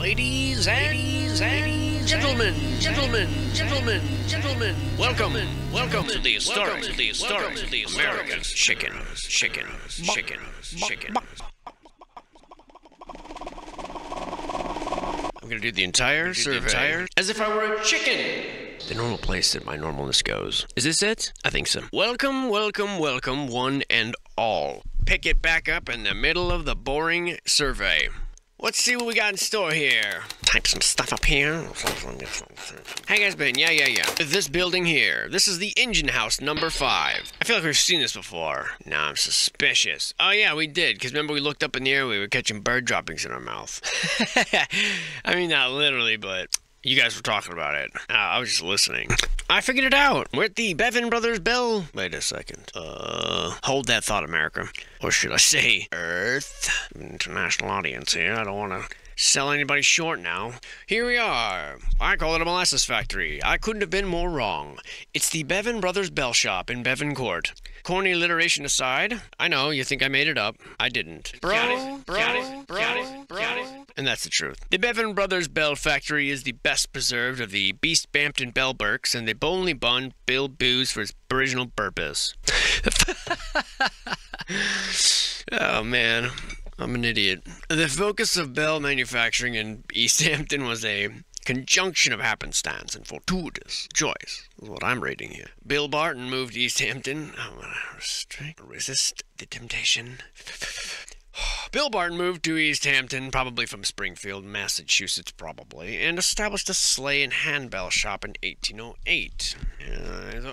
Ladies and gentlemen, welcome to the historic American chicken. I'm gonna do the entire survey as if I were a chicken. The normal place that my normalness goes. Is this it? I think so. Welcome, one and all. Pick it back up in the middle of the boring survey. Let's see what we got in store here. Type some stuff up here. How you guys been? Yeah. This building here. This is the engine house number 5. I feel like we've seen this before. Now I'm suspicious. Oh yeah, we did. Because remember we looked up in the air, we were catching bird droppings in our mouth. I mean, not literally, but you guys were talking about it. I was just listening. I figured it out. We're at the Bevan Brothers Bell. Wait a second. Hold that thought, America. Or should I say, Earth? International audience here. I don't want to sell anybody short now. Here we are. I call it a molasses factory. I couldn't have been more wrong. It's the Bevan Brothers Bell Shop in Bevan Court. Corny alliteration aside, I know you think I made it up. I didn't. Bro. And that's the truth. The Bevan Brothers Bell Factory is the best preserved of the Beast Bampton Bell Burks, and they only bun Bill Booze for its original purpose. Oh man, I'm an idiot. The focus of Bell manufacturing in East Hampton was a conjunction of happenstance and fortuitous choice, is what I'm rating here. Bill Barton moved to East Hampton. I'm gonna resist the temptation. Bill Barton moved to East Hampton, probably from Springfield, Massachusetts, and established a sleigh and handbell shop in 1808.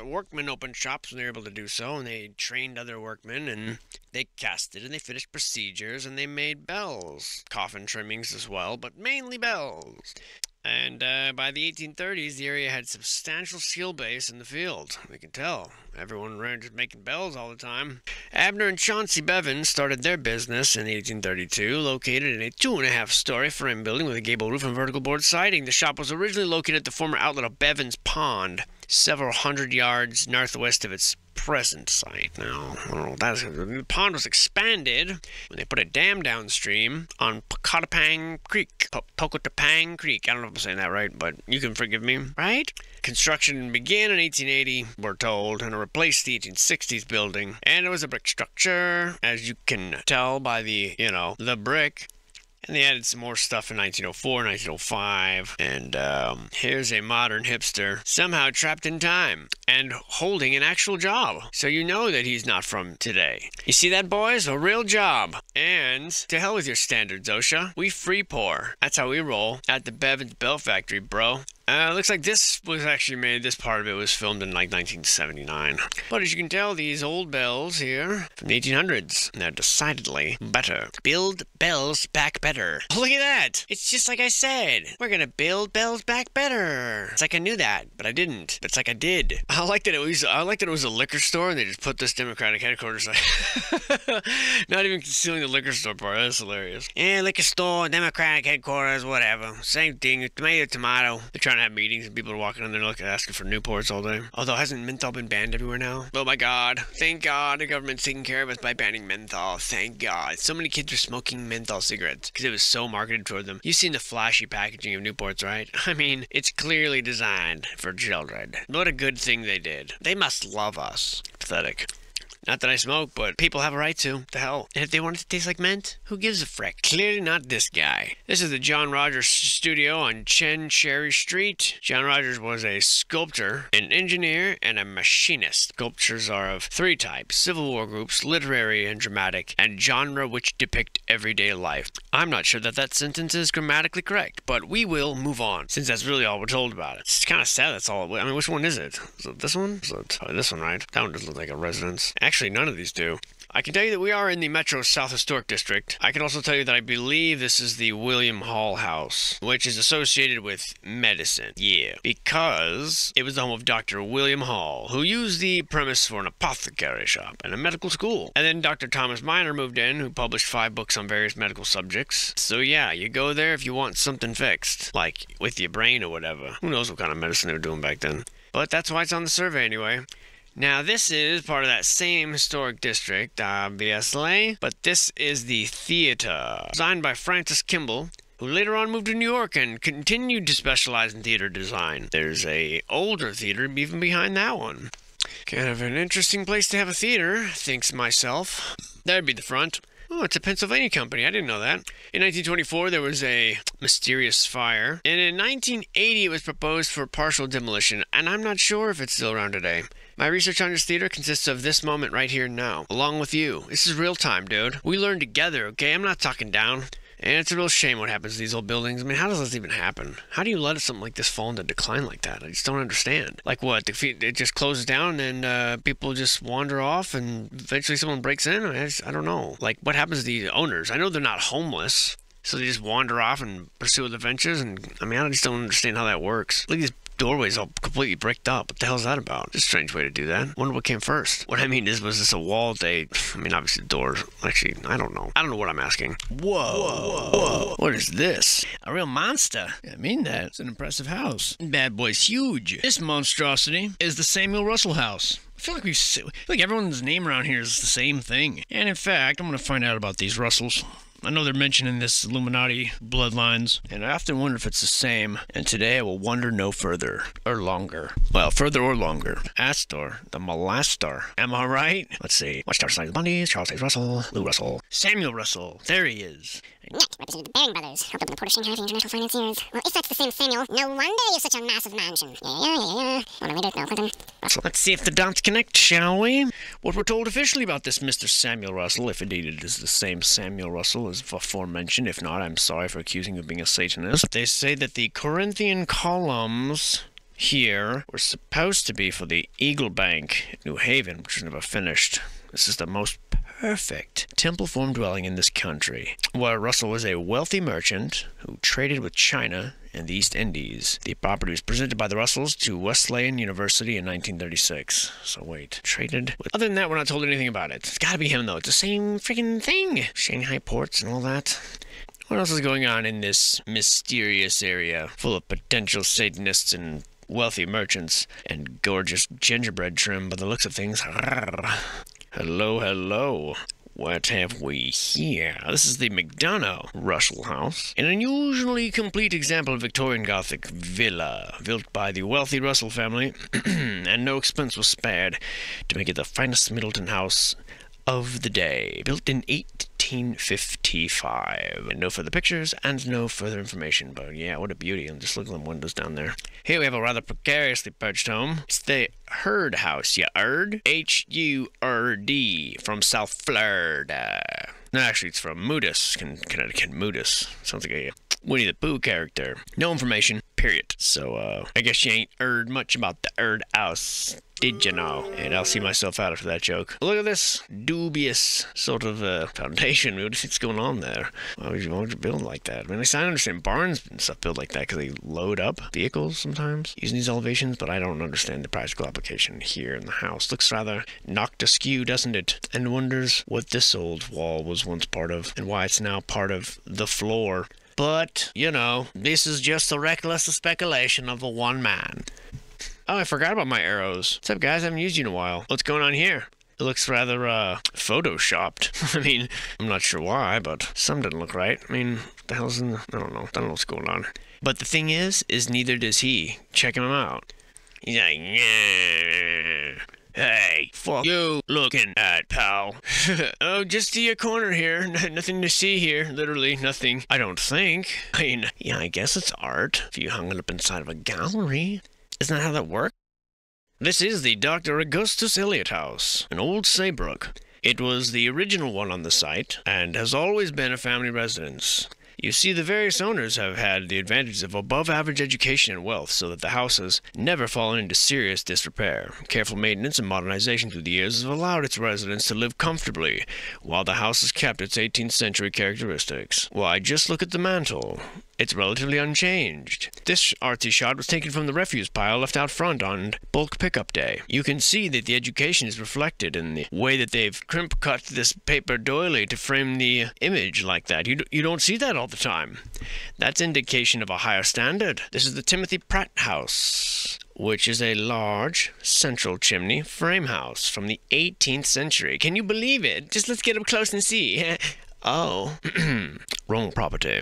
Workmen opened shops when they were able to do so, and they trained other workmen, and they casted, and they finished procedures, and they made bells. Coffin trimmings as well, but mainly bells. And by the 1830s, the area had substantial skill base in the field. We can tell. Everyone ran just making bells all the time. Abner and Chauncey Bevan started their business in 1832, located in a 2.5-story frame building with a gable roof and vertical board siding. The shop was originally located at the former outlet of Bevan's Pond, several hundred yards northwest of its present site. Now, I don't know what that is. The pond was expanded when they put a dam downstream on Pocotapang Creek. Pocotapang Creek. I don't know if I'm saying that right, but you can forgive me, right? Construction began in 1880, we're told, and it replaced the 1860s building. And it was a brick structure, as you can tell by the, the brick. And they added some more stuff in 1904, 1905, and here's a modern hipster, somehow trapped in time, and holding an actual job. So you know that he's not from today. You see that, boys? A real job. And to hell with your standards, OSHA. We free pour. That's how we roll at the Bevan's Bell Factory, bro. Looks like this was actually made, this part of it was filmed in like 1979. But as you can tell, these old bells here from the 1800s, they're decidedly better. Build bells back better. Oh, look at that. It's just like I said. We're gonna build bells back better. It's like I knew that, but I didn't. But it's like I did. I like that it was a liquor store and they just put this Democratic headquarters not even concealing the liquor store part. That's hilarious. Yeah, liquor store, Democratic headquarters, whatever. Same thing. Tomato. They're trying to have meetings and people are walking in there asking for Newports all day. Although, hasn't menthol been banned everywhere now? Oh my god. Thank god the government's taking care of us by banning menthol. Thank god. So many kids are smoking menthol cigarettes because it was so marketed toward them. You've seen the flashy packaging of Newports, right? I mean, it's clearly designed for children. What a good thing they did. They must love us. Pathetic. Not that I smoke, but people have a right to. The hell. And if they want it to taste like mint, who gives a frick? Clearly not this guy. This is the John Rogers studio on Chen Cherry Street. John Rogers was a sculptor, an engineer, and a machinist. Sculptures are of 3 types: Civil War groups, literary and dramatic, and genre which depict everyday life. I'm not sure that sentence is grammatically correct, but we will move on, since that's really all we're told about it. It's kind of sad that's all. I mean, which one is it? Is it this one? Is it this one, right? That one doesn't look like a residence. Actually, none of these do. I can tell you that we are in the Metro South Historic District. I can also tell you that I believe this is the William Hall House, which is associated with medicine. Yeah, because it was the home of Dr. William Hall, who used the premise for an apothecary shop and a medical school. And then Dr. Thomas Minor moved in, who published 5 books on various medical subjects. So yeah, you go there if you want something fixed, like with your brain or whatever. Who knows what kind of medicine they were doing back then. But that's why it's on the survey anyway. Now, this is part of that same historic district, obviously, but this is the theater, designed by Francis Kimball, who later on moved to New York and continued to specialize in theater design. There's a older theater even behind that one. Kind of an interesting place to have a theater, thinks myself. That'd be the front. Oh, it's a Pennsylvania company. I didn't know that. In 1924, there was a mysterious fire. And in 1980, it was proposed for partial demolition. And I'm not sure if it's still around today. My research on this theater consists of this moment right here and now, along with you. This is real time, dude. We learn together, okay? I'm not talking down. And it's a real shame what happens to these old buildings. I mean, how does this even happen? How do you let something like this fall into decline like that? I just don't understand. Like what? It just closes down and people just wander off and eventually someone breaks in? I don't know. Like, what happens to the owners? I know they're not homeless, so they just wander off and pursue other ventures. And I mean, I just don't understand how that works. Look at these doorway's all completely bricked up. What the hell is that about? It's a strange way to do that. Wonder what came first. What I mean is, was this a wall date? I mean, obviously the doors. Actually, I don't know. I don't know what I'm asking. Whoa. What is this? A real monster. I mean that. It's an impressive house. Bad boy's huge. This monstrosity is the Samuel Russell House. I feel like everyone's name around here is the same thing. And in fact, I'm going to find out about these Russells. I know they're mentioning this Illuminati bloodlines, and I often wonder if it's the same, and today I will wonder no further, or longer. Well, further or longer. Astor, the molester. Am I right? Let's see. Watchtower Society of the Bundys, Charles H. Russell, Lou Russell, Samuel Russell. There he is. Nick represented the Baring brothers, helped open the Port Exchange for international financiers. Well, if that's the same Samuel, no wonder you have such a massive mansion. Yeah. Want to read it? No, Clinton. Russell. Let's see if the dots connect, shall we? What we're told officially about this Mr. Samuel Russell, if indeed it is the same Samuel Russell as aforementioned. If not, I'm sorry for accusing you of being a Satanist. They say that the Corinthian columns here were supposed to be for the Eagle Bank, New Haven, which was never finished. This is the most perfect temple form dwelling in this country. Well, Russell was a wealthy merchant who traded with China and the East Indies. The property was presented by the Russells to Wesleyan University in 1936. So wait, traded with... Other than that, we're not told anything about it. It's gotta be him, though. It's the same freaking thing. Shanghai ports and all that. What else is going on in this mysterious area full of potential Satanists and wealthy merchants and gorgeous gingerbread trim by the looks of things? Hello. What have we here? This is the McDonough Russell House, an unusually complete example of Victorian Gothic villa, built by the wealthy Russell family, and no expense was spared to make it the finest Middleton house of the day, built in 1855. And no further pictures and no further information, but yeah, what a beauty. And just look at them windows down there. Here we have a rather precariously perched home. It's the Hurd House, you heard? H-U-R-D, from South Florida. No, actually, it's from Moodus, Connecticut. Moodus. Sounds like a Winnie the Pooh character. No information, period. So, I guess you ain't heard much about the Hurd House, did you know? And I'll see myself out after that joke. Look at this dubious sort of foundation. What do you think's going on there? Why would you build like that? I mean, I understand barns and stuff built like that because they load up vehicles sometimes using these elevations, but I don't understand the practical application here in the house. Looks rather knocked askew, doesn't it? And wonders what this old wall was once part of and why it's now part of the floor. But, you know, this is just the reckless speculation of the one man. Oh, I forgot about my arrows. What's up, guys? I haven't used you in a while. What's going on here? It looks rather, photoshopped. I mean, I'm not sure why, but some doesn't look right. I mean, what the hell's in the... I don't know what's going on. But the thing is neither does he. Check him out. He's like, yeah. Hey, fuck you looking at, pal? Oh, just to your corner here. Nothing to see here. Literally nothing. I don't think. I mean, yeah, I guess it's art if you hung it up inside of a gallery. Isn't that how that works? This is the Dr. Augustus Elliot House, in Old Saybrook. It was the original one on the site, and has always been a family residence. You see, the various owners have had the advantage of above-average education and wealth, so that the house has never fallen into serious disrepair. Careful maintenance and modernization through the years have allowed its residents to live comfortably, while the house has kept its 18th century characteristics. Why, just look at the mantel. It's relatively unchanged. This artsy shot was taken from the refuse pile left out front on bulk pickup day. You can see that the education is reflected in the way that they've crimp-cut this paper doily to frame the image like that. You don't see that all the time. That's indication of a higher standard. This is the Timothy Pratt House, which is a large, central chimney frame house from the 18th century. Can you believe it? Just let's get up close and see. Oh, wrong property.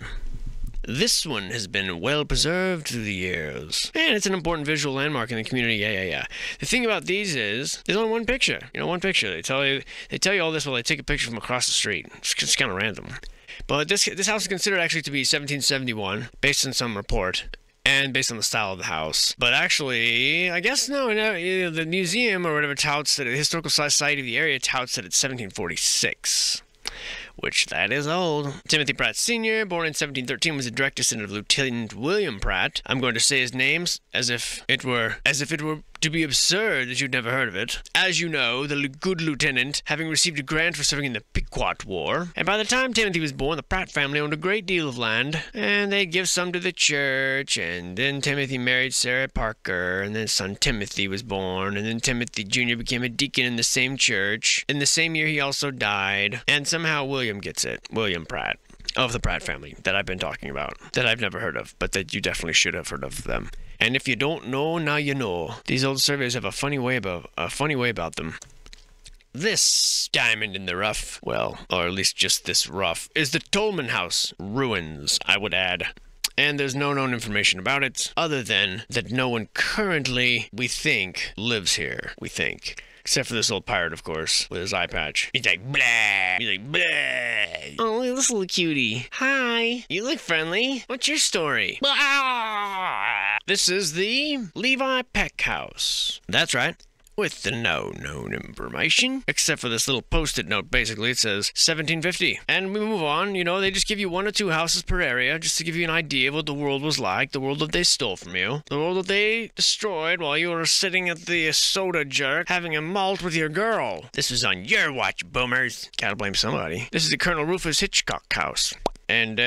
This one has been well preserved through the years. And it's an important visual landmark in the community. Yeah. The thing about these is, there's only one picture. One picture. They tell you all this while they take a picture from across the street. It's kind of random. But this house is considered actually to be 1771, based on some report. And based on the style of the house. But actually, I guess no, the museum or whatever touts that the Historical Society of the area touts that it's 1746. Which, that is old. Timothy Pratt Sr., born in 1713, was a direct descendant of Lieutenant William Pratt. I'm going to say his names as if it were to be absurd that you'd never heard of it. As you know, the good lieutenant, having received a grant for serving in the Pequot War, and by the time Timothy was born, the Pratt family owned a great deal of land, and they'd give some to the church, and then Timothy married Sarah Parker, and then son Timothy was born, and then Timothy Jr. became a deacon in the same church. In the same year, he also died, and somehow William gets it. William Pratt. Of the Pratt family that I've been talking about, that I've never heard of, but that you definitely should have heard of them. And if you don't know, now you know. These old surveys have a funny way about them. This diamond in the rough, well, or at least just this rough, is the Tolman House ruins, I would add. And there's no known information about it, other than that no one currently, we think, lives here. We think. Except for this old pirate, of course, with his eye patch. He's like, blah. He's like, blah. Oh, look at this little cutie. Hi. You look friendly. What's your story? Blah. This is the Levi Peck House. That's right. With the no known information. Except for this little post-it note, basically. It says 1750. And we move on. They just give you 1 or 2 houses per area, just to give you an idea of what the world was like. The world that they stole from you. The world that they destroyed while you were sitting at the soda jerk having a malt with your girl. This was on your watch, boomers. Gotta blame somebody. This is the Colonel Rufus Hitchcock House. And,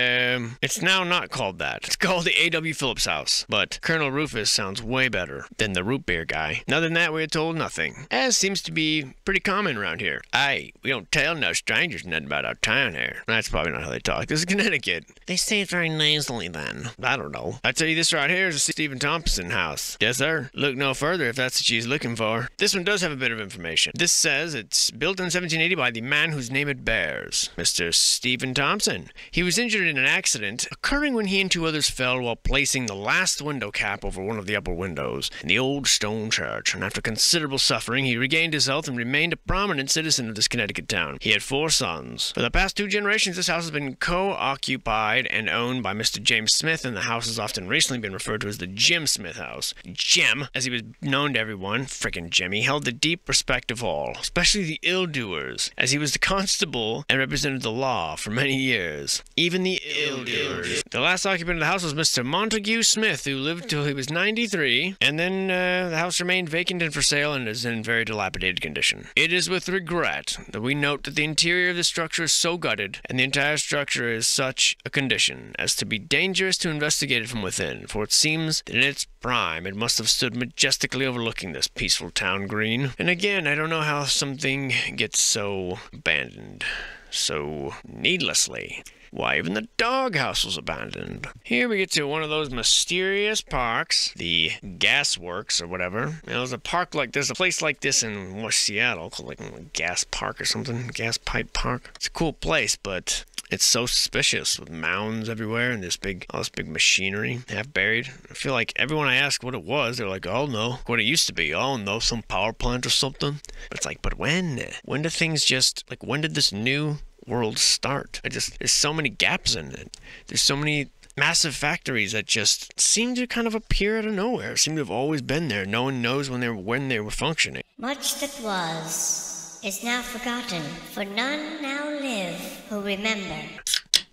it's now not called that. It's called the A.W. Phillips House. But Colonel Rufus sounds way better than the root beer guy. Other than that, we are told nothing. As seems to be pretty common around here. Aye, we don't tell no strangers nothing about our town here. That's probably not how they talk. This is Connecticut. They say it very nasally then. I don't know. I tell you, this right here is a Stephen Thompson house. Yes, sir. Look no further if that's what she's looking for. This one does have a bit of information. This says it's built in 1780 by the man whose name it bears, Mr. Stephen Thompson. He was injured in an accident occurring when he and 2 others fell while placing the last window cap over one of the upper windows in the old stone church, and after considerable suffering he regained his health and remained a prominent citizen of this Connecticut town. He had 4 sons. For the past 2 generations, this house has been co-occupied and owned by Mr. James Smith, and the house has often recently been referred to as the Jim Smith House. Jim, as he was known to everyone, frickin' Jimmy, held the deep respect of all, especially the ill-doers, as he was the constable and represented the law for many years. Even the ill-doers. The last occupant of the house was Mr. Montague Smith, who lived till he was 93, and then the house remained vacant and for sale and is in very dilapidated condition. It is with regret that we note that the interior of the structure is so gutted, and the entire structure is such a condition as to be dangerous to investigate it from within, for it seems that in its prime it must have stood majestically overlooking this peaceful town green. And again, I don't know how something gets so abandoned so needlessly. Why, even the doghouse was abandoned. Here we get to one of those mysterious parks, the Gas Works or whatever. There's a park like this, a place like this in West Seattle called like Gas Park or something, Gas Pipe Park. It's a cool place, but it's so suspicious with mounds everywhere and all this big machinery half buried. I feel like everyone I ask what it was, they're like, oh no, what it used to be, oh no, some power plant or something. But it's like, but when? When do things just, like, when did this new world start? There's so many gaps in it. There's so many massive factories that just seem to kind of appear out of nowhere, seem to have always been there. No one knows when they were functioning. Much that was is now forgotten, for none now live who remember.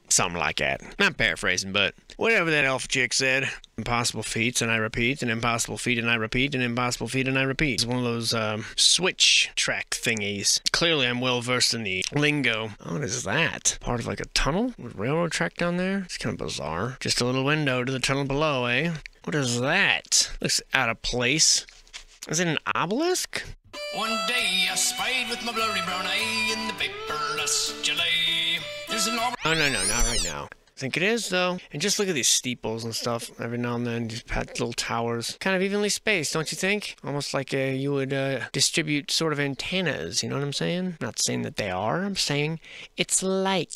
Something like that. I'm paraphrasing, but whatever that elf chick said. Impossible feats, and I repeat, an impossible feat, and I repeat, an impossible feat, and I repeat. It's one of those switch track thingies. Clearly, I'm well versed in the lingo. Oh, what is that? Part of like a tunnel? With railroad track down there? It's kind of bizarre. Just a little window to the tunnel below, eh? What is that? Looks out of place. Is it an obelisk? One day I spied with my blurry brown eye in the paperless July. There's an Oh, no, not right now. I think it is, though. And just look at these steeples and stuff. Every now and then, just little towers. Kind of evenly spaced, don't you think? Almost like you would distribute sort of antennas, you know what I'm saying? I'm not saying that they are. I'm saying it's like,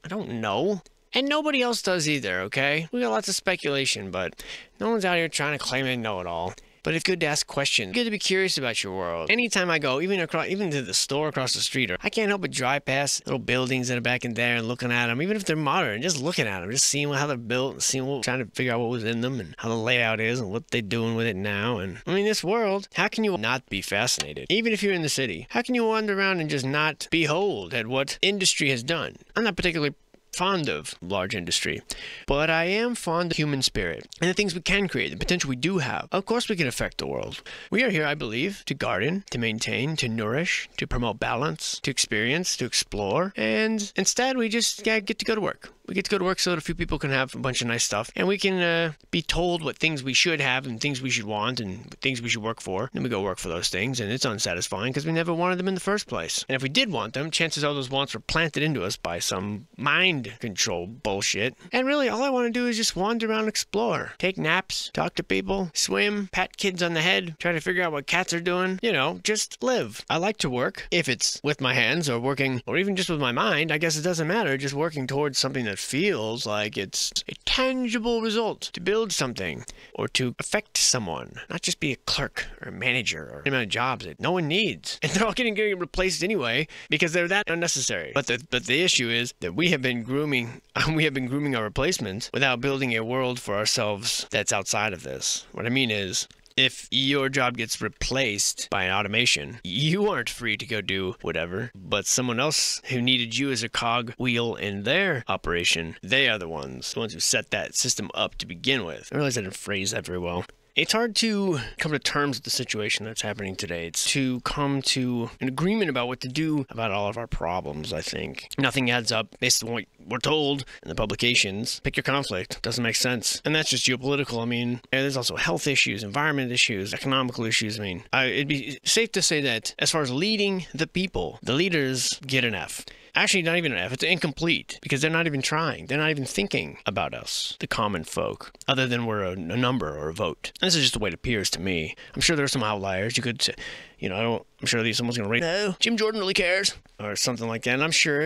I don't know. And nobody else does either, okay? We got lots of speculation, but no one's out here trying to claim they know it all. But it's good to ask questions. Good to be curious about your world. Anytime I go, even to the store across the street, I can't help but drive past little buildings that are back in there and looking at them, even if they're modern, just looking at them, just seeing how they're built, trying to figure out what was in them and how the layout is and what they're doing with it now. And I mean, this world, how can you not be fascinated? Even if you're in the city, how can you wander around and just not behold at what industry has done? I'm not particularly fond of large industry, but I am fond of human spirit and the things we can create, the potential we do have. Of course we can affect the world. We are here, I believe, to garden, to maintain, to nourish, to promote balance, to experience, to explore, and instead we just get to go to work. We get to go to work so that a few people can have a bunch of nice stuff, and we can be told what things we should have and things we should want and things we should work for. Then we go work for those things, and it's unsatisfying because we never wanted them in the first place. And if we did want them, chances are those wants were planted into us by some mind control bullshit. And really, all I want to do is just wander around and explore. Take naps, talk to people, swim, pat kids on the head, try to figure out what cats are doing. You know, just live. I like to work. If it's with my hands or working, or even just with my mind, I guess it doesn't matter. Just working towards something that feels like it's a tangible result, to build something or to affect someone, not just be a clerk or a manager or the amount of jobs that no one needs. And they're all getting replaced anyway because they're that unnecessary. But the issue is that we have been grooming our replacements without building a world for ourselves that's outside of this. What I mean is, if your job gets replaced by an automation, you aren't free to go do whatever, but someone else who needed you as a cog wheel in their operation, they are the ones who set that system up to begin with. I realize I didn't phrase that very well. It's hard to come to terms with the situation that's happening today. It's to come to an agreement about what to do about all of our problems, I think. Nothing adds up based on what we're told in the publications. Pick your conflict. Doesn't make sense. And that's just geopolitical. I mean, there's also health issues, environment issues, economical issues. I mean, it'd be safe to say that as far as leading the people, the leaders get an F. Actually, not even an F. It's incomplete because they're not even trying. They're not even thinking about us, the common folk, other than we're a number or a vote. And this is just the way it appears to me. I'm sure there are some outliers. You could say, I'm sure someone's going to rate, no, Jim Jordan really cares, or something like that. And I'm sure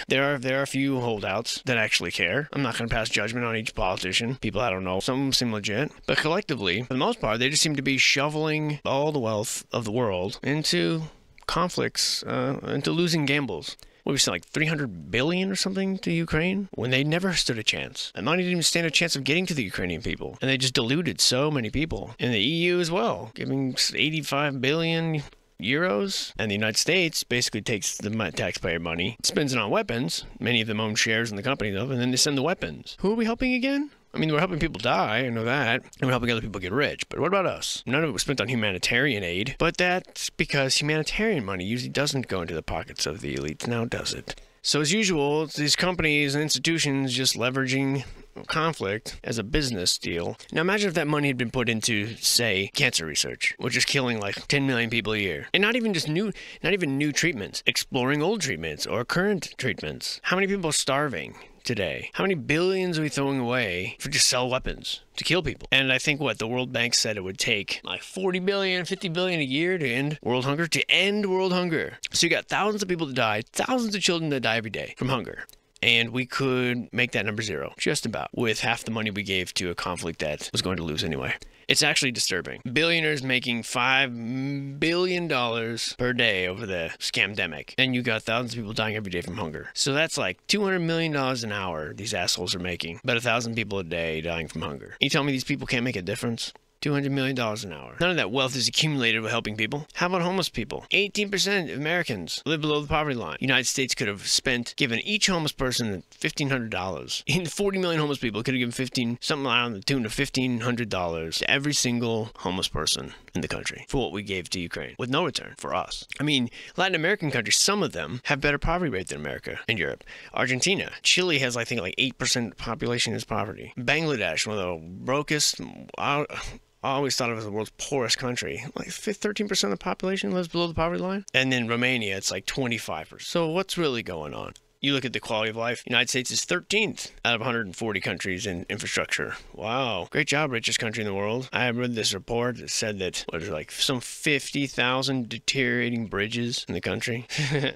there are a few holdouts that actually care. I'm not going to pass judgment on each politician. People I don't know. Some of them seem legit. But collectively, for the most part, they just seem to be shoveling all the wealth of the world into conflicts, into losing gambles. What we said, like $300 billion or something to Ukraine, when they never stood a chance. And money didn't even stand a chance of getting to the Ukrainian people. And they just deluded so many people. And the EU as well, giving 85 billion euros. And the United States basically takes the taxpayer money, spends it on weapons. Many of them own shares in the company, though, and then they send the weapons. Who are we helping again? I mean, we're helping people die, I know that, and we're helping other people get rich, but what about us? None of it was spent on humanitarian aid, but that's because humanitarian money usually doesn't go into the pockets of the elites, now does it? So as usual, these companies and institutions just leveraging conflict as a business deal. Now imagine if that money had been put into, say, cancer research, which is killing like 10 million people a year. And not even new treatments, exploring old treatments or current treatments. How many people are starving today? How many billions are we throwing away for just sell weapons to kill people? And I think the World Bank said it would take like 40 billion, 50 billion a year to end world hunger, So you got thousands of people that die, thousands of children that die every day from hunger. And we could make that number zero, just about, with half the money we gave to a conflict that was going to lose anyway. It's actually disturbing. Billionaires making $5 billion per day over the scamdemic. And you got thousands of people dying every day from hunger. So that's like $200 million an hour these assholes are making. About 1,000 people a day dying from hunger. You tell me these people can't make a difference? $200 million an hour. None of that wealth is accumulated with helping people. How about homeless people? 18% of Americans live below the poverty line. The United States could have given each homeless person $1,500. In 40 million homeless people, could have given something around the tune of $1,500 to every single homeless person in the country for what we gave to Ukraine, with no return for us. I mean, Latin American countries, some of them have better poverty rate than America and Europe. Argentina, Chile has, I think, like 8% population is poverty. Bangladesh, one of the brokest, I always thought of it as the world's poorest country. Like 13% of the population lives below the poverty line. And then Romania, it's like 25%. So what's really going on? You look at the quality of life. The United States is 13th out of 140 countries in infrastructure. Wow. Great job, richest country in the world. I read this report that said that, some 50,000 deteriorating bridges in the country.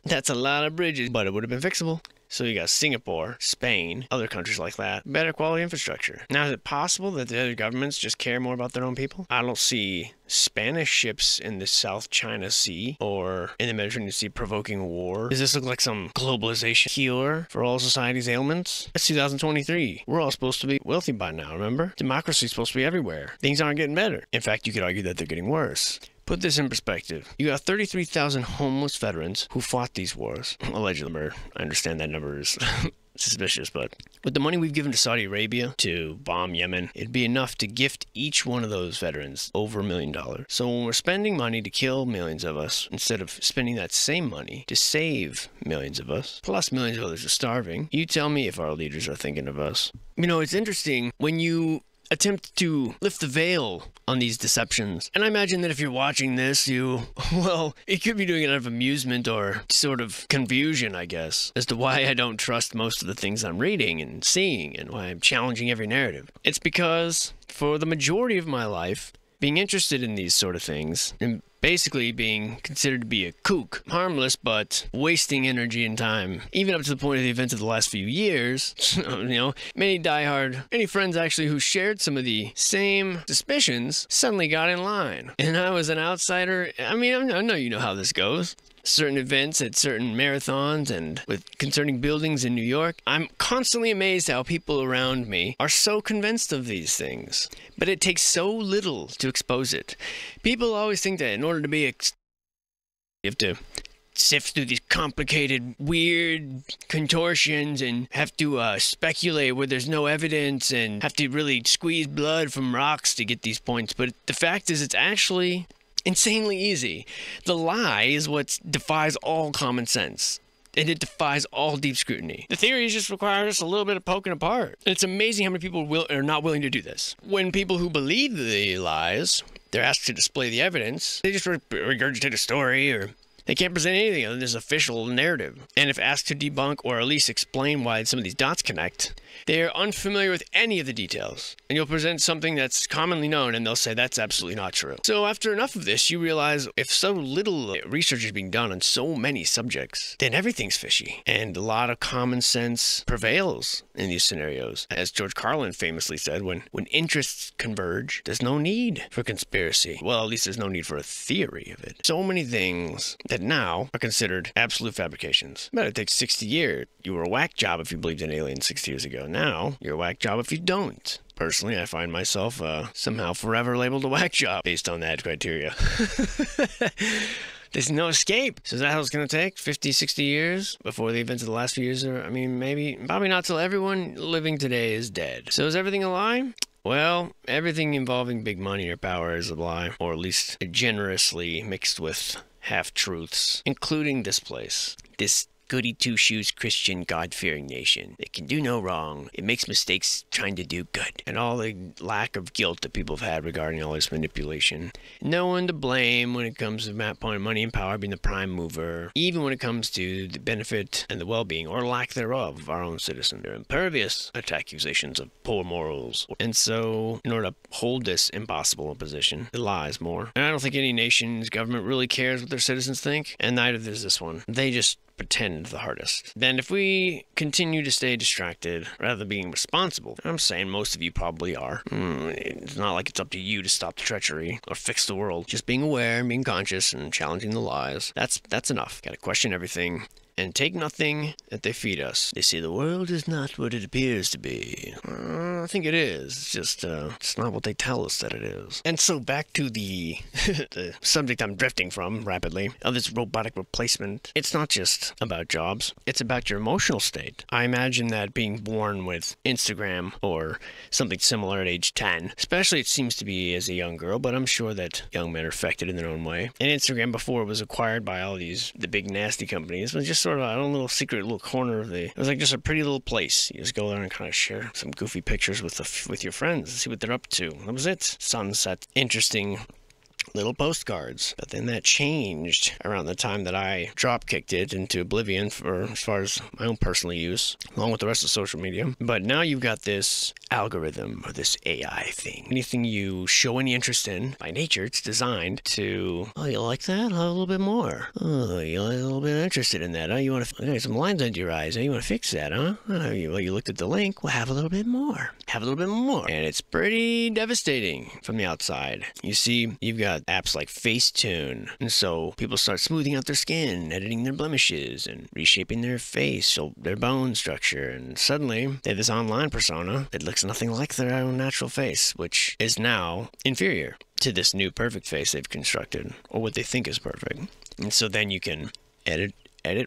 That's a lot of bridges, but it would have been fixable. So you got Singapore, Spain, other countries like that, better quality infrastructure. Now, is it possible that the other governments just care more about their own people? I don't see Spanish ships in the South China Sea or in the Mediterranean Sea provoking war. Does this look like some globalization cure for all society's ailments? It's 2023. We're all supposed to be wealthy by now, remember? Democracy's supposed to be everywhere. Things aren't getting better. In fact, you could argue that they're getting worse. Put this in perspective. You got 33,000 homeless veterans who fought these wars. Allegedly. I understand that number is suspicious, but with the money we've given to Saudi Arabia to bomb Yemen, it'd be enough to gift each one of those veterans over $1 million. So when we're spending money to kill millions of us, instead of spending that same money to save millions of us, plus millions of others are starving, you tell me if our leaders are thinking of us. You know, it's interesting when you attempt to lift the veil on these deceptions. And I imagine that if you're watching this, you could be doing it out of amusement or sort of confusion, I guess, as to why I don't trust most of the things I'm reading and seeing and why I'm challenging every narrative. It's because for the majority of my life, being interested in these sort of things and basically being considered to be a kook, harmless but wasting energy and time, even up to the point of the events of the last few years. Many friends actually who shared some of the same suspicions suddenly got in line. And I was an outsider. I mean, I know you know how this goes. Certain events at certain marathons and with concerning buildings in New York, I'm constantly amazed how people around me are so convinced of these things. But it takes so little to expose it. People always think that in order to be you have to sift through these complicated, weird contortions and have to speculate where there's no evidence and have to really squeeze blood from rocks to get these points. But the fact is, it's actually insanely easy. The lie is what defies all common sense, and it defies all deep scrutiny. The theories just require us a little bit of poking apart. It's amazing how many people are not willing to do this. When people who believe the lies, they're asked to display the evidence, they just regurgitate a story, or they can't present anything other than this official narrative. And if asked to debunk or at least explain why some of these dots connect, they're unfamiliar with any of the details. And you'll present something that's commonly known and they'll say that's absolutely not true. So after enough of this, you realize if so little research is being done on so many subjects, then everything's fishy. And a lot of common sense prevails in these scenarios. As George Carlin famously said, when interests converge, there's no need for conspiracy. Well, at least there's no need for a theory of it. So many things that now are considered absolute fabrications. But it takes 60 years. You were a whack job if you believed in aliens 60 years ago. Now, you're a whack job if you don't. Personally, I find myself somehow forever labeled a whack job based on that criteria. There's no escape. So is that how it's going to take? 50, 60 years before the events of the last few years are, probably not till everyone living today is dead. So is everything a lie? Well, everything involving big money or power is a lie, or at least generously mixed with half-truths, including this place. This goody two-shoes Christian God-fearing nation that can do no wrong. It makes mistakes trying to do good. And all the lack of guilt that people have had regarding all this manipulation. No one to blame when it comes to money and power being the prime mover, even when it comes to the benefit and the well-being, or lack thereof, of our own citizens. They're impervious to accusations of poor morals. And so, in order to hold this impossible position, it lies more. And I don't think any nation's government really cares what their citizens think, and neither does this one. They just pretend the hardest. Then if we continue to stay distracted rather than being responsible, I'm saying most of you probably are. It's not like it's up to you to stop the treachery or fix the world. Just being aware and being conscious and challenging the lies. That's enough. Gotta question everything and take nothing that they feed us. They say the world is not what it appears to be. I think it is. It's just it's not what they tell us that it is. And so back to the the subject I'm drifting from rapidly, of this robotic replacement. It's not just about jobs. It's about your emotional state. I imagine that being born with Instagram or something similar at age 10, especially it seems to be as a young girl, but I'm sure that young men are affected in their own way. And Instagram, before it was acquired by all the big nasty companies, was just sort of a little secret little corner of it was like just a pretty little place. You just go there and kind of share some goofy pictures with your friends and see what they're up to. That was it. Sunset, interesting little postcards. But then that changed around the time that I drop-kicked it into oblivion for as far as my own personal use, along with the rest of social media. But now you've got this algorithm, or this AI thing. Anything you show any interest in, by nature, it's designed to, oh, you like that? I'll have a little bit more. Oh, you're a little bit interested in that, huh? You want to, some lines under your eyes, huh? You want to fix that, huh? Oh, you looked at the link, well, have a little bit more. Have a little bit more. And it's pretty devastating from the outside. You see, you've got apps like Facetune, and so people start smoothing out their skin, editing their blemishes, and reshaping their face, so their bone structure, and suddenly they have this online persona that looks nothing like their own natural face, which is now inferior to this new perfect face they've constructed, or what they think is perfect. And so then you can edit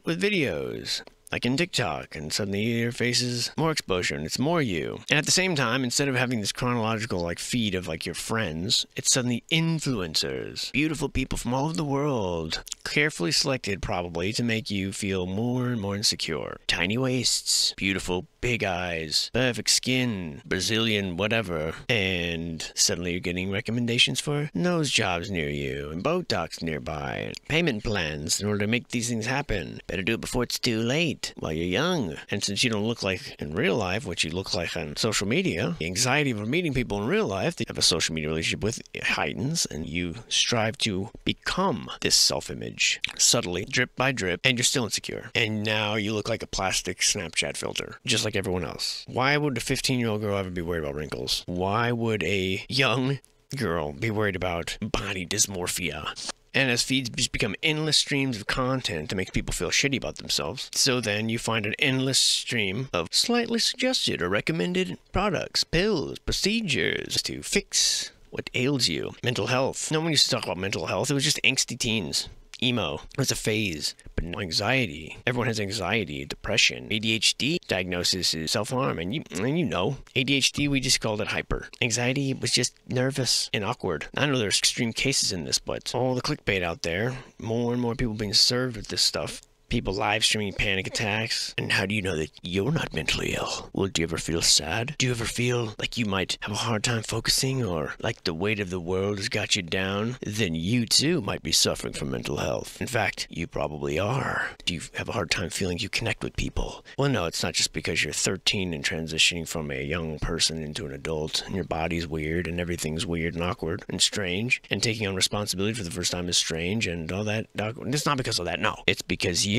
with videos, like in TikTok, and suddenly your face is more exposure and it's more you. And at the same time, instead of having this chronological like feed of like your friends, it's suddenly influencers, beautiful people from all over the world, carefully selected probably to make you feel more and more insecure. Tiny waists, beautiful big eyes, perfect skin, Brazilian whatever, and suddenly you're getting recommendations for nose jobs near you and Botox nearby and payment plans in order to make these things happen. Better do it before it's too late while you're young. And since you don't look like in real life what you look like on social media, the anxiety of meeting people in real life that you have a social media relationship with heightens, and you strive to become this self-image subtly, drip by drip, and you're still insecure. And now you look like a plastic Snapchat filter, just like everyone else. Why would a 15-year-old girl ever be worried about wrinkles? Why would a young girl be worried about body dysmorphia? And as feeds just become endless streams of content to make people feel shitty about themselves, so then you find an endless stream of slightly suggested or recommended products, pills, procedures to fix what ails you. Mental health. No one used to talk about mental health. It was just angsty teens. Emo. It was a phase. But no anxiety. Everyone has anxiety, depression. ADHD diagnosis is self-harm. And you know, ADHD, we just called it hyper. Anxiety was just nervous and awkward. I know there's extreme cases in this, but all the clickbait out there, more and more people being served with this stuff. People live streaming panic attacks. And how do you know that you're not mentally ill? Well, do you ever feel sad? Do you ever feel like you might have a hard time focusing, or like the weight of the world has got you down? Then you too might be suffering from mental health. In fact, you probably are. Do you have a hard time feeling you connect with people? Well, no, it's not just because you're 13 and transitioning from a young person into an adult, and your body's weird, and everything's weird and awkward and strange, and taking on responsibility for the first time is strange, and all that. It's not because of that, no. It's because you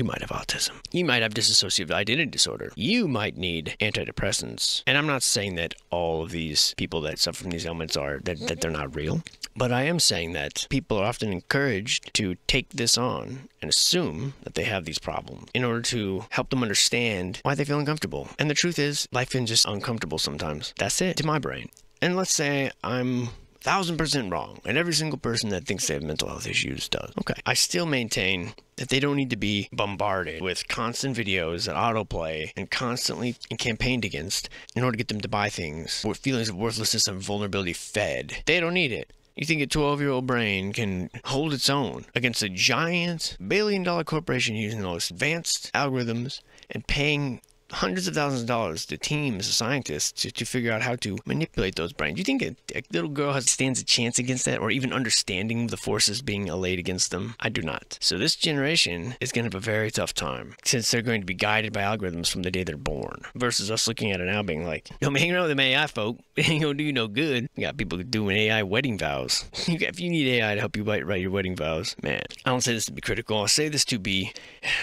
might have autism. You might have dissociative identity disorder. You might need antidepressants. And I'm not saying that all of these people that suffer from these ailments that they're not real. But I am saying that people are often encouraged to take this on and assume that they have these problems in order to help them understand why they feel uncomfortable. And the truth is, life is just uncomfortable sometimes. That's it, to my brain. And let's say I'm 1000% wrong, and every single person that thinks they have mental health issues does. Okay. I still maintain that they don't need to be bombarded with constant videos that autoplay and constantly campaigned against in order to get them to buy things with feelings of worthlessness and vulnerability fed. They don't need it. You think a 12-year-old brain can hold its own against a giant billion-dollar corporation using the most advanced algorithms and paying hundreds of thousands of dollars to teams of scientists to figure out how to manipulate those brains? Do you think a little girl stands a chance against that, or even understanding the forces being allayed against them? I do not. So this generation is going to have a very tough time, since they're going to be guided by algorithms from the day they're born, versus us looking at it now being like, don't be hanging out with them AI folk. It ain't going to do you no good. You got people doing AI wedding vows. If you need AI to help you write your wedding vows, man, I don't say this to be critical. I say this to be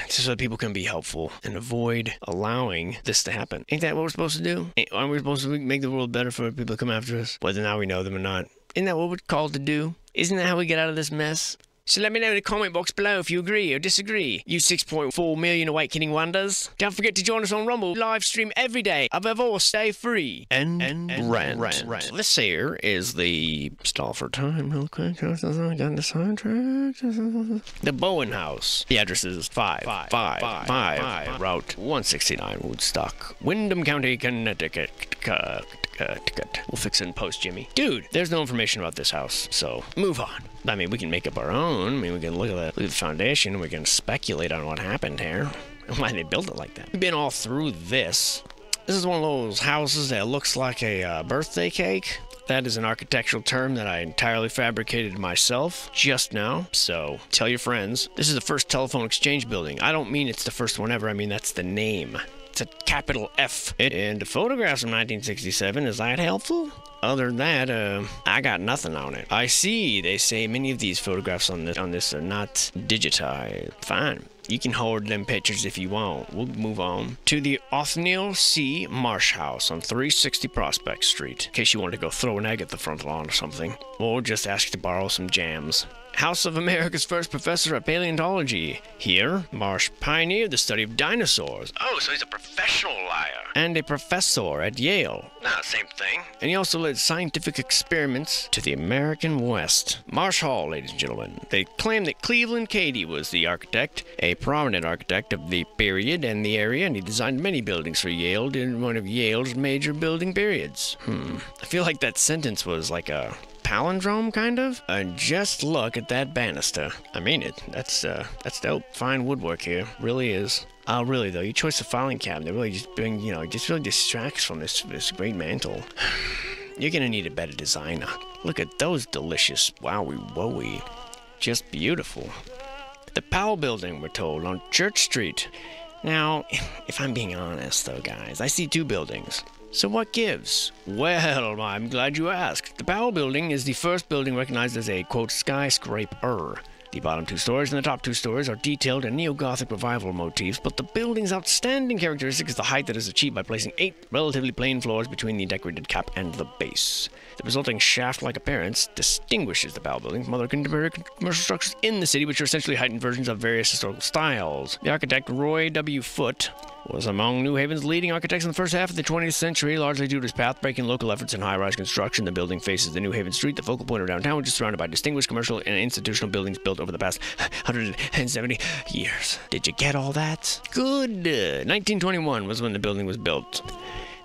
so that people can be helpful and avoid allowing this to happen. Ain't that what we're supposed to do? Aren't we supposed to make the world better for people to come after us, whether now we know them or not? Isn't that what we're called to do? Isn't that how we get out of this mess? So let me know in the comment box below if you agree or disagree. You 6.4 million awakening wonders. Don't forget to join us on Rumble. Live stream every day. Above all, stay free. And rant. This here is the stall for time real quick. Got the soundtrack. The Bowen House. The address is 555 Route 169 Woodstock, Windham County, Connecticut. We'll fix it in post, Jimmy. Dude, there's no information about this house, so move on. I mean, we can make up our own. I mean, we can look at the foundation, and we can speculate on what happened here and why they built it like that. We've been all through this This is one of those houses that looks like a birthday cake. That is an architectural term that I entirely fabricated myself just now, so tell your friends. This is the first telephone exchange building. I don't mean it's the first one ever, I mean that's the name. It's a capital F. And the photographs from 1967, is that helpful? Other than that, I got nothing on it. I see, they say many of these photographs on this are not digitized. Fine. You can hoard them pictures if you want. We'll move on to the Othniel C. Marsh House on 360 Prospect Street, in case you want to go throw an egg at the front lawn or something. Or just ask to borrow some jams. House of America's first professor of paleontology. Here, Marsh pioneered the study of dinosaurs. Oh, so he's a professional liar. And a professor at Yale. Nah, same thing. And he also led scientific experiments to the American West. Marsh Hall, ladies and gentlemen. They claim that Cleveland Cady was the architect, a prominent architect of the period and the area, and he designed many buildings for Yale during one of Yale's major building periods. I feel like that sentence was like a palindrome, kind of? And just look at that banister. I mean it. That's dope. Fine woodwork here. Really is. Really though, your choice of filing cabinet really just just really distracts from this great mantle. You're gonna need a better designer. Look at those delicious wowie wowie. Just beautiful. The Powell Building, we're told, on Church Street. Now, if I'm being honest though, guys, I see two buildings. So what gives? Well, I'm glad you asked. The Powell Building is the first building recognized as a, quote, skyscraper. The bottom two stories and the top two stories are detailed in neo-Gothic revival motifs, but the building's outstanding characteristic is the height that is achieved by placing 8 relatively plain floors between the decorated cap and the base. The resulting shaft-like appearance distinguishes the Powell Building from other contemporary commercial structures in the city, which are essentially heightened versions of various historical styles. The architect Roy W. Foote was among New Haven's leading architects in the first half of the 20th century, largely due to his path-breaking local efforts in high-rise construction. The building faces the New Haven Street, the focal point of downtown, which is surrounded by distinguished commercial and institutional buildings built over the past 170 years. Did you get all that? Good. 1921 was when the building was built.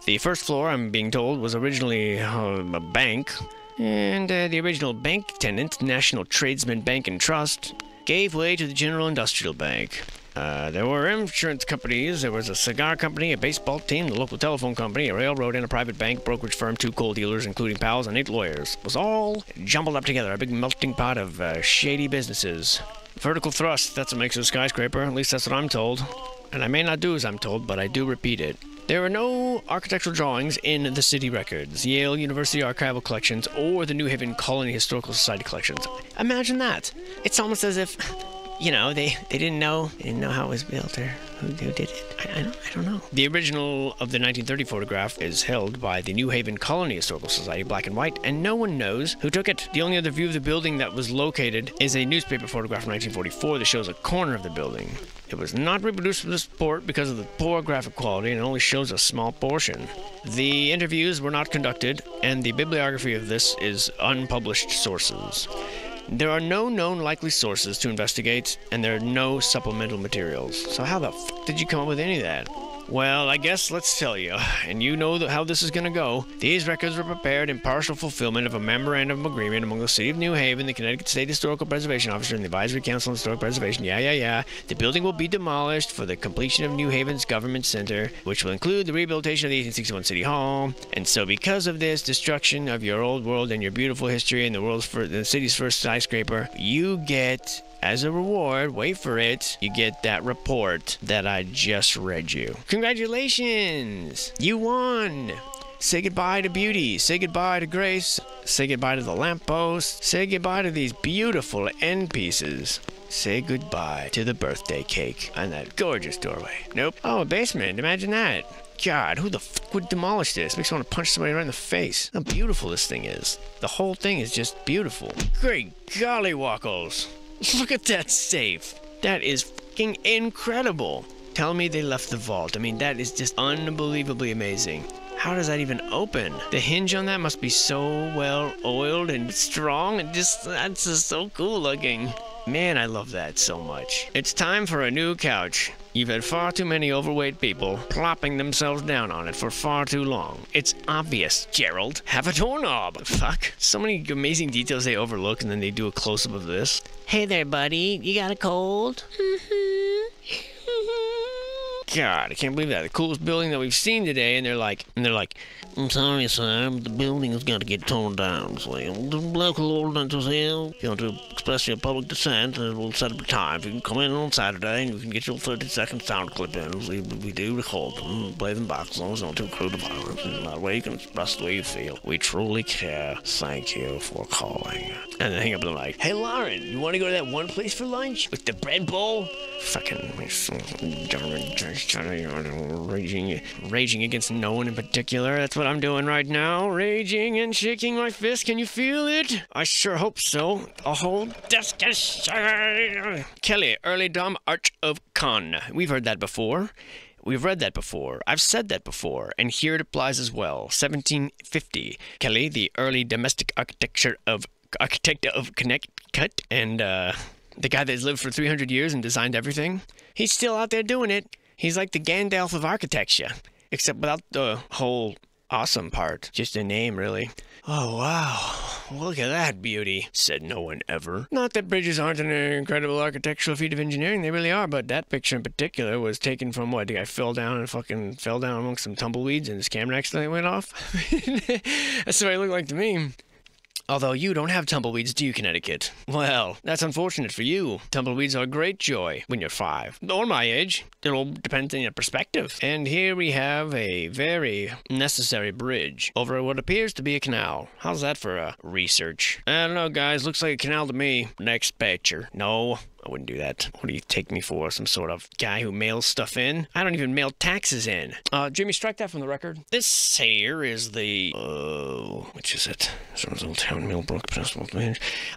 The first floor, I'm being told, was originally a bank, and the original bank tenant, National Tradesman Bank and Trust, gave way to the General Industrial Bank. There were insurance companies, there was a cigar company, a baseball team, the local telephone company, a railroad, and a private bank, brokerage firm, 2 coal dealers, including pals, and 8 lawyers. It was all jumbled up together, a big melting pot of shady businesses. Vertical thrust, that's what makes it a skyscraper, at least that's what I'm told. And I may not do as I'm told, but I do repeat it. There are no architectural drawings in the city records, Yale University archival collections, or the New Haven Colony Historical Society collections. Imagine that. It's almost as if, they didn't know how it was built or who did it. I don't know. The original of the 1930 photograph is held by the New Haven Colony Historical Society, black and white, and no one knows who took it. The only other view of the building that was located is a newspaper photograph from 1944 that shows a corner of the building. It was not reproduced for this port because of the poor graphic quality and only shows a small portion. The interviews were not conducted, and the bibliography of this is unpublished sources. There are no known likely sources to investigate, and there are no supplemental materials. So how the f*** did you come up with any of that? Well, I guess let's tell you, and you know how this is going to go. These records were prepared in partial fulfillment of a memorandum of agreement among the City of New Haven, the Connecticut State Historical Preservation Officer, and the Advisory Council on Historic Preservation. Yeah. The building will be demolished for the completion of New Haven's Government Center, which will include the rehabilitation of the 1861 City Hall. And so because of this destruction of your old world and your beautiful history and the city's first skyscraper, you get... as a reward, wait for it, you get that report that I just read you. Congratulations! You won! Say goodbye to beauty, say goodbye to grace, say goodbye to the lamppost, say goodbye to these beautiful end pieces. Say goodbye to the birthday cake and that gorgeous doorway. Nope. Oh, a basement, imagine that. God, who the f*** would demolish this? Makes me want to punch somebody right in the face. How beautiful this thing is. The whole thing is just beautiful. Great golly wackles. Look at that safe. That is fucking incredible. Tell me they left the vault. I mean, that is just unbelievably amazing. How does that even open? The hinge on that must be so well oiled and strong, and that's just so cool looking. Man, I love that so much. It's time for a new couch. You've had far too many overweight people plopping themselves down on it for far too long. It's obvious, Gerald. Have a doorknob. Fuck. So many amazing details they overlook, and then they do a close-up of this. Hey there, buddy. You got a cold? God, I can't believe that. The coolest building that we've seen today, and they're like, I'm sorry, sir, the building has got to get torn down. So the local ordinance is here. If you want to express your public dissent, we'll set up a time. If you can come in on Saturday, and you can get your 30-second sound clip in. We do record them and play them back as long as not too crude to violence. And that way you can express the way you feel. We truly care. Thank you for calling. And then hang up and they're like, hey, Lauren, you want to go to that one place for lunch with the bread bowl? Fucking raging against no one in particular. That's what I'm doing right now. Raging and shaking my fist. Can you feel it? I sure hope so. A whole discussion. Kelly, early dumb arch of con. We've heard that before. We've read that before. I've said that before, and here it applies as well. 1750. Kelly, the early domestic architect of Connecticut, and the guy that's lived for 300 years and designed everything. He's still out there doing it. He's like the Gandalf of architecture, except without the whole awesome part. Just a name, really. Oh, wow. Look at that beauty, said no one ever. Not that bridges aren't an incredible architectural feat of engineering, they really are, but that picture in particular was taken from what? The guy fell down amongst some tumbleweeds and his camera accidentally went off? That's what it looked like to me. Although you don't have tumbleweeds, do you, Connecticut? Well, that's unfortunate for you. Tumbleweeds are a great joy when you're 5. Or my age. It all depends on your perspective. And here we have a very necessary bridge over what appears to be a canal. How's that for research? I don't know, guys. Looks like a canal to me. Next picture. No. I wouldn't do that. What do you take me for? Some sort of guy who mails stuff in? I don't even mail taxes in. Jimmy, strike that from the record. This here is the... which is it? Old Town Millbrook.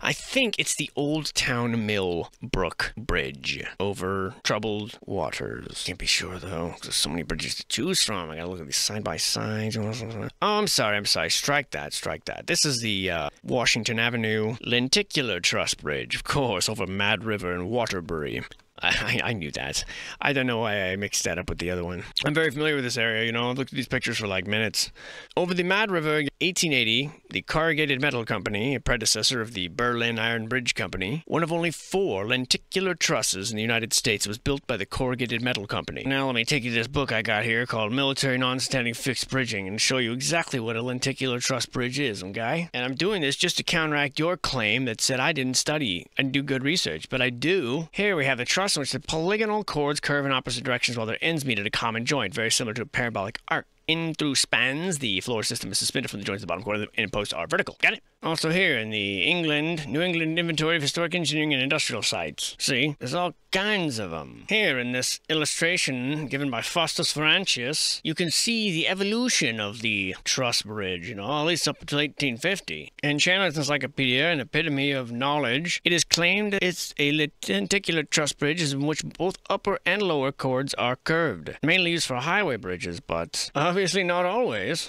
I think it's the Old Town Millbrook Bridge over troubled waters. Can't be sure, though. There's so many bridges to choose from. I gotta look at these side-by-sides. Oh, I'm sorry. Strike that. This is the Washington Avenue Lenticular Truss Bridge, of course, over Mad River in Waterbury. I knew that. I don't know why I mixed that up with the other one. I'm very familiar with this area, I've looked at these pictures for like minutes. Over the Mad River, 1880, the Corrugated Metal Company, a predecessor of the Berlin Iron Bridge Company, one of only 4 lenticular trusses in the United States, was built by the Corrugated Metal Company. Now let me take you to this book I got here called Military Non-Standing Fixed Bridging and show you exactly what a lenticular truss bridge is, okay? And I'm doing this just to counteract your claim that said I didn't study and do good research, but I do. Here we have the truss in which the polygonal chords curve in opposite directions while their ends meet at a common joint, very similar to a parabolic arc. In through spans, the floor system is suspended from the joints of the bottom chord and posts are vertical. Got it? Also here in the New England Inventory of Historic Engineering and Industrial Sites. See, there's all kinds of them. Here in this illustration given by Faustus Frantius, you can see the evolution of the truss bridge, at least up until 1850. In Chandler's Encyclopedia, an epitome of knowledge, it is claimed that it's a lenticular truss bridge in which both upper and lower chords are curved. Mainly used for highway bridges, but obviously not always.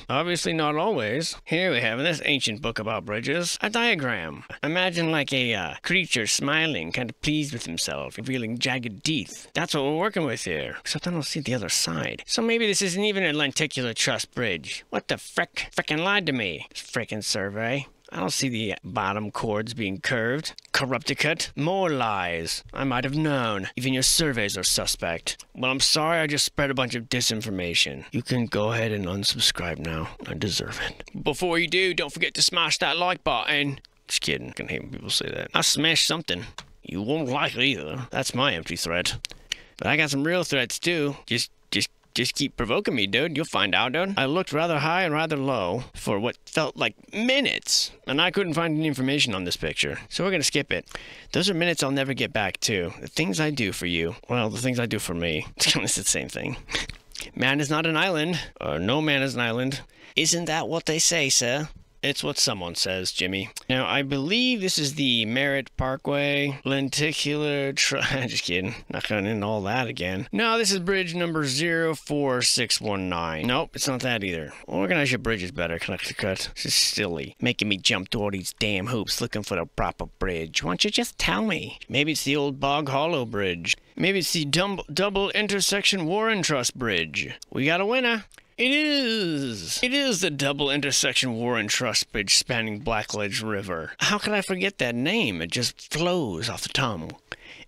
Here we have in this ancient book about bridges, a diagram. Imagine like a creature smiling, kind of pleased with himself, revealing jagged teeth. That's what we're working with here. Except I don't see the other side. So maybe this isn't even a lenticular truss bridge. What the frick? Frickin' lied to me. Frickin' survey. I don't see the bottom chords being curved. Corrupticut. More lies. I might have known. Even your surveys are suspect. Well, I'm sorry I just spread a bunch of disinformation. You can go ahead and unsubscribe now. I deserve it. Before you do, don't forget to smash that like button. Just kidding. I can hate when people say that. I smashed something. You won't like it either. That's my empty threat. But I got some real threats too. Just keep provoking me, dude. You'll find out, dude. I looked rather high and rather low for what felt like minutes, and I couldn't find any information on this picture. So we're gonna skip it. Those are minutes I'll never get back to. The things I do for you. Well, the things I do for me. It's the same thing. Man is not an island. Or no man is an island. Isn't that what they say, sir? It's what someone says, Jimmy. Now, I believe this is the Merritt Parkway lenticular just kidding. Not going into all that again. No, this is bridge number 04619. Nope, it's not that either. Organize your bridges better, Connecticut. This is silly. Making me jump through all these damn hoops looking for the proper bridge. Why don't you just tell me? Maybe it's the old Bog Hollow Bridge. Maybe it's the double intersection Warren Truss Bridge. We got a winner. It is the double intersection Warren Truss Bridge spanning Blackledge River. How could I forget that name? It just flows off the tongue.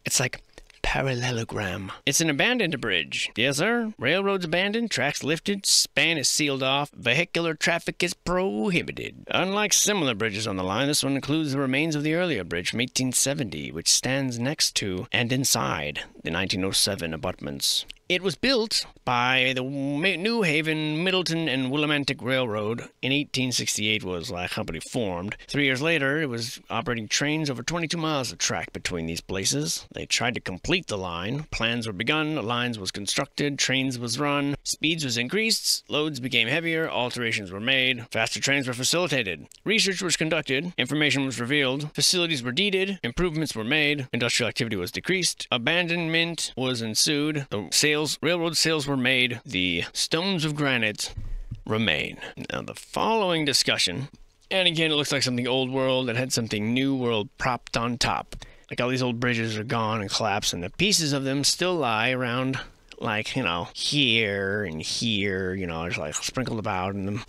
It's like parallelogram. It's an abandoned bridge. Yes, sir. Railroad's abandoned, tracks lifted, span is sealed off, vehicular traffic is prohibited. Unlike similar bridges on the line, this one includes the remains of the earlier bridge from 1870, which stands next to and inside the 1907 abutments. It was built by the New Haven, Middleton, and Willimantic Railroad. In 1868 was the company formed. 3 years later, it was operating trains over 22 miles of track between these places. They tried to complete the line. Plans were begun, lines was constructed, trains was run, speeds was increased, loads became heavier, alterations were made, faster trains were facilitated. Research was conducted, information was revealed, facilities were deeded, improvements were made, industrial activity was decreased, abandonment was ensued, railroad sales were made, the stones of granite remain. Now the following discussion, and again it looks like something old world that had something new world propped on top. Like all these old bridges are gone and collapsed and the pieces of them still lie around, like, here and here, just like sprinkled about in them.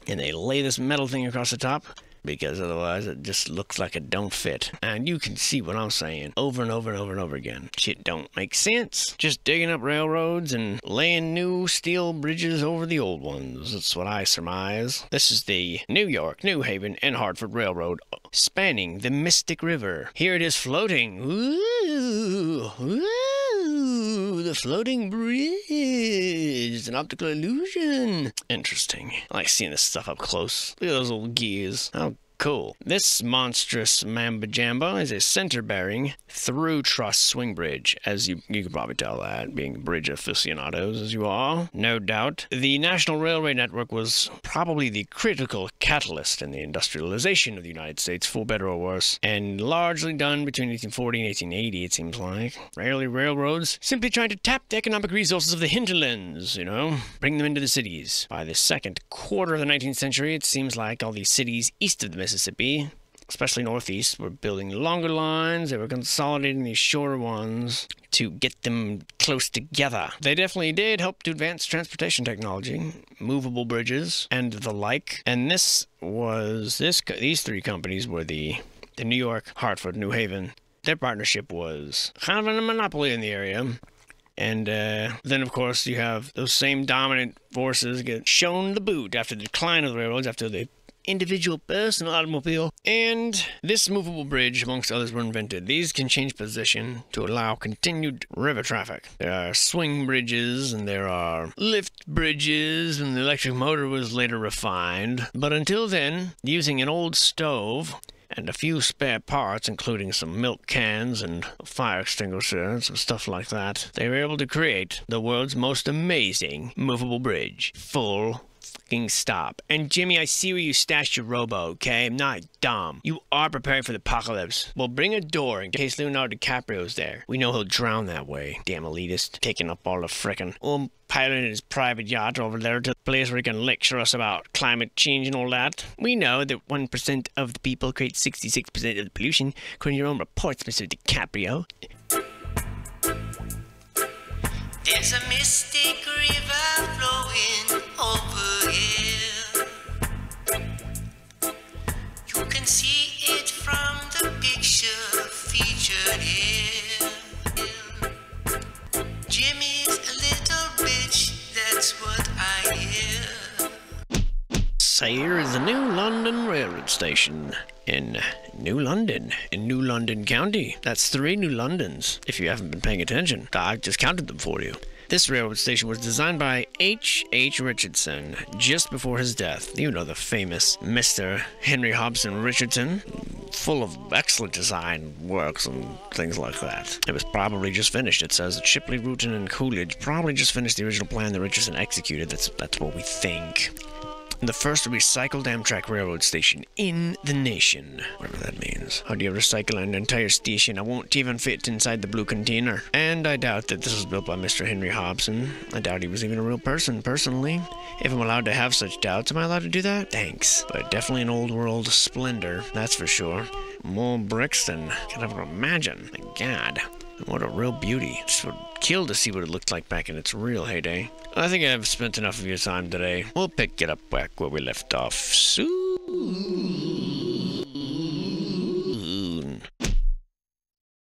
And they lay this metal thing across the top, because otherwise it just looks like it don't fit. And you can see what I'm saying over and over and over and over again. Shit don't make sense. Just digging up railroads and laying new steel bridges over the old ones. That's what I surmise. This is the New York, New Haven, and Hartford Railroad, spanning the Mystic River. Here it is floating. Ooh, ooh, the floating bridge. It's an optical illusion. Interesting. I like seeing this stuff up close. Look at those old gears. How cool. This monstrous Mamba Jamba is a center-bearing, through-truss swing bridge, as you could probably tell that, being bridge aficionados as you are, no doubt. The National Railway Network was probably the critical catalyst in the industrialization of the United States, for better or worse, and largely done between 1840 and 1880, it seems like. Early railroads simply trying to tap the economic resources of the hinterlands, bring them into the cities. By the second quarter of the 19th century, it seems like all these cities east of the Mississippi, especially northeast, were building longer lines. They were consolidating these shorter ones to get them close together. They definitely did help to advance transportation technology, movable bridges, and the like. And these three companies were the New York, Hartford, New Haven. Their partnership was kind of a monopoly in the area. And then, of course, you have those same dominant forces get shown the boot after the decline of the railroads, after the individual personal automobile, and this movable bridge, amongst others, were invented. These can change position to allow continued river traffic. There are swing bridges, and there are lift bridges, and the electric motor was later refined. But until then, using an old stove and a few spare parts, including some milk cans and a fire extinguisher and some stuff like that, they were able to create the world's most amazing movable bridge. Full fucking stop. And Jimmy, I see where you stashed your robo, okay? I'm not dumb. You are preparing for the apocalypse. Well, bring a door in case Leonardo DiCaprio's there. We know he'll drown that way. Damn elitist. Taking up all the frickin' piloting his private yacht over there to the place where he can lecture us about climate change and all that. We know that 1% of the people create 66% of the pollution, according to your own reports, Mr. DiCaprio. There's a mystic river flowing over here. You can see it from the picture featured here. Jimmy's a little bitch, that's what I hear. Here is the New London Railroad Station in New London, County. That's 3 New Londons, if you haven't been paying attention. I just counted them for you. This railroad station was designed by H.H. Richardson just before his death. You know, the famous Mr. Henry Hobson Richardson, full of excellent design works and things like that. It was probably just finished. It says that Shipley, Rutan, and Coolidge probably just finished the original plan that Richardson executed. That's what we think. The first recycled Amtrak railroad station in the nation. Whatever that means. How do you recycle an entire station? I won't even fit inside the blue container. And I doubt that this was built by Mr. Henry Hobson. I doubt he was even a real person, personally. If I'm allowed to have such doubts, am I allowed to do that? Thanks. But definitely an old world splendor, that's for sure. More bricks than I can ever imagine. My God. What a real beauty. Just would kill to see what it looked like back in its real heyday. I think I've spent enough of your time today. We'll pick it up back where we left off soon.